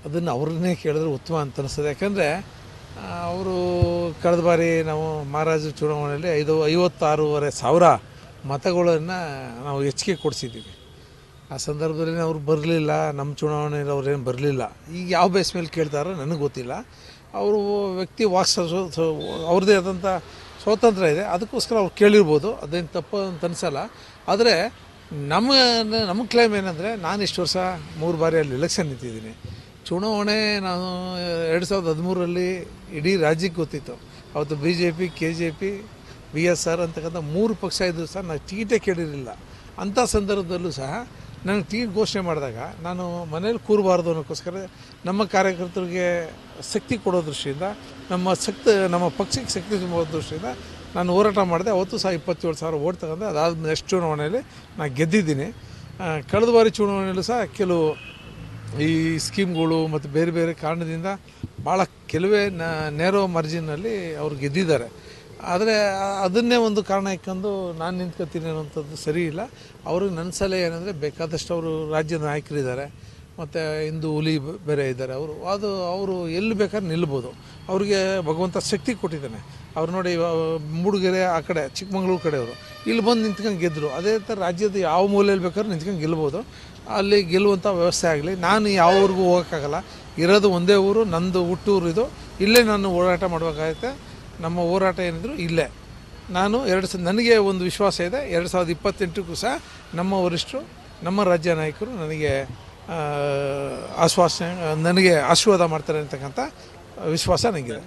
ಅದನ್ನು ಅವ್ರನ್ನೇ ಕೇಳಿದ್ರೆ ಉತ್ತಮ ಅಂತ ಅನಿಸ್ತದೆ. ಯಾಕಂದರೆ ಅವರು ಕಳೆದ ಬಾರಿ ನಾವು ಮಹಾರಾಜ ಚುನಾವಣೆಯಲ್ಲಿ 56,500 ಮತಗಳನ್ನು ನಾವು ಹೆಚ್ಚಿಗೆ ಕೊಡಿಸಿದ್ದೀವಿ. ಆ ಸಂದರ್ಭದಲ್ಲಿ ಅವ್ರು ಬರಲಿಲ್ಲ, ನಮ್ಮ ಚುನಾವಣೆಯಲ್ಲಿ ಅವ್ರೇನು ಬರಲಿಲ್ಲ. ಈಗ ಯಾವ ಬೇಸ್ ಮೇಲೆ ಕೇಳ್ತಾರೋ ನನಗೆ ಗೊತ್ತಿಲ್ಲ. ಅವರು ವ್ಯಕ್ತಿ ಅವ್ರದ್ದೇ ಆದಂಥ ಸ್ವಾತಂತ್ರ್ಯ ಇದೆ, ಅದಕ್ಕೋಸ್ಕರ ಅವ್ರು ಕೇಳಿರ್ಬೋದು, ಅದೇನು ತಪ್ಪು ಅಂತ ಅನಿಸಲ್ಲ. ಆದರೆ ನಮ್ಮ ಕ್ಲೈಮ್ ಏನಂದರೆ, ನಾನು ಇಷ್ಟು ವರ್ಷ 3 ಬಾರಿ ಅಲ್ಲಿ ಎಲೆಕ್ಷನ್ ನಿಂತಿದ್ದೀನಿ. ಚುನಾವಣೆ ನಾನು 2013ರಲ್ಲಿ ಇಡೀ ರಾಜ್ಯಕ್ಕೆ ಗೊತ್ತಿತ್ತು. ಅವತ್ತು BJP, KJP, BSR ಅಂತಕ್ಕಂಥ 3 ಪಕ್ಷ ಇದ್ದರೂ ಸಹ ನಾನು ಟಿಕೆಟೇ ಕೇಳಿರಲಿಲ್ಲ. ಅಂಥ ಸಂದರ್ಭದಲ್ಲೂ ಸಹ ನನಗೆ ಟಿಕೆಟ್ ಘೋಷಣೆ ಮಾಡಿದಾಗ ನಾನು ಮನೇಲಿ ಕೂರಬಾರ್ದು ಅನ್ನೋಕ್ಕೋಸ್ಕರ ನಮ್ಮ ಕಾರ್ಯಕರ್ತರಿಗೆ ಶಕ್ತಿ ಕೊಡೋ ದೃಷ್ಟಿಯಿಂದ, ನಮ್ಮ ಪಕ್ಷಕ್ಕೆ ಶಕ್ತಿ ತುಂಬೋ ದೃಷ್ಟಿಯಿಂದ ನಾನು ಹೋರಾಟ ಮಾಡಿದೆ. ಅವತ್ತು ಸಹ 27,000 ಓಟ್ ತಗೊಂಡೆ. ಅದಾದ ನೆಕ್ಸ್ಟ್ ಚುನಾವಣೆಯಲ್ಲಿ ನಾನು ಗೆದ್ದಿದ್ದೀನಿ. ಕಳೆದ ಬಾರಿ ಚುನಾವಣೆಯಲ್ಲೂ ಸಹ ಕೆಲವು ಈ ಸ್ಕೀಮ್ಗಳು ಮತ್ತು ಬೇರೆ ಬೇರೆ ಕಾರಣದಿಂದ ಭಾಳ ಕೆಲವೇ ನೇರೋ ಮಾರ್ಜಿನಲ್ಲಿ ಅವ್ರು ಗೆದ್ದಿದ್ದಾರೆ. ಆದರೆ ಅದನ್ನೇ ಒಂದು ಕಾರಣ ಇಟ್ಕೊಂಡು ನಾನು ನಿಂತ್ಕೊತೀನಿ ಅನ್ನೋಂಥದ್ದು ಸರಿ ಇಲ್ಲ. ಅವ್ರಿಗೆ ನನ್ನ ಸಲಹೆ ಏನಂದರೆ, ಬೇಕಾದಷ್ಟು ಅವರು ರಾಜ್ಯದ ನಾಯಕರಿದ್ದಾರೆ, ಮತ್ತು ಹಿಂದೂ ಹುಲಿ ಬೇರೆ ಇದ್ದಾರೆ. ಅವರು ಎಲ್ಲಿ ಬೇಕಾದ್ರೆ ನಿಲ್ಬೋದು. ಅವ್ರಿಗೆ ಭಗವಂತ ಶಕ್ತಿ ಕೊಟ್ಟಿದ್ದಾನೆ. ಅವ್ರು ನೋಡಿ, ಮೂಡಿಗೆರೆ ಆ ಕಡೆ ಚಿಕ್ಕಮಂಗ್ಳೂರು ಕಡೆಯವರು ಇಲ್ಲಿ ಬಂದು ನಿಂತ್ಕೊಂಡು ಗೆದ್ದರು. ಅದೇ ಥರ ರಾಜ್ಯದ ಯಾವ ಮೂಲೆಯಲ್ಲಿ ಬೇಕಾದ್ರೂ ನಿಂತ್ಕೊಂಡು ಗೆಲ್ಬೋದು. ಅಲ್ಲಿ ಗೆಲ್ಲುವಂಥ ವ್ಯವಸ್ಥೆ ಆಗಲಿ. ನಾನು ಯಾವ ಊರಿಗೂ ಹೋಗೋಕ್ಕಾಗಲ್ಲ, ಇರೋದು ಒಂದೇ ಊರು, ನಂದು ಹುಟ್ಟೂರು ಇದು. ಇಲ್ಲೇ ನಾನು ಹೋರಾಟ ಮಾಡಬೇಕಾಗುತ್ತೆ. ನಮ್ಮ ಹೋರಾಟ ಏನಿದ್ರು ಇಲ್ಲೇ. ನಾನು ನನಗೆ ಒಂದು ವಿಶ್ವಾಸ ಇದೆ, 2028ಕ್ಕೂ ಸಹ ನಮ್ಮ ವರಿಷ್ಠರು, ನಮ್ಮ ರಾಜ್ಯ ನಾಯಕರು ನನಗೆ ಆಶ್ವಾಸನೆ, ನನಗೆ ಆಶೀರ್ವಾದ ಮಾಡ್ತಾರೆ ಅಂತಕ್ಕಂಥ ವಿಶ್ವಾಸ ನನಗಿದೆ.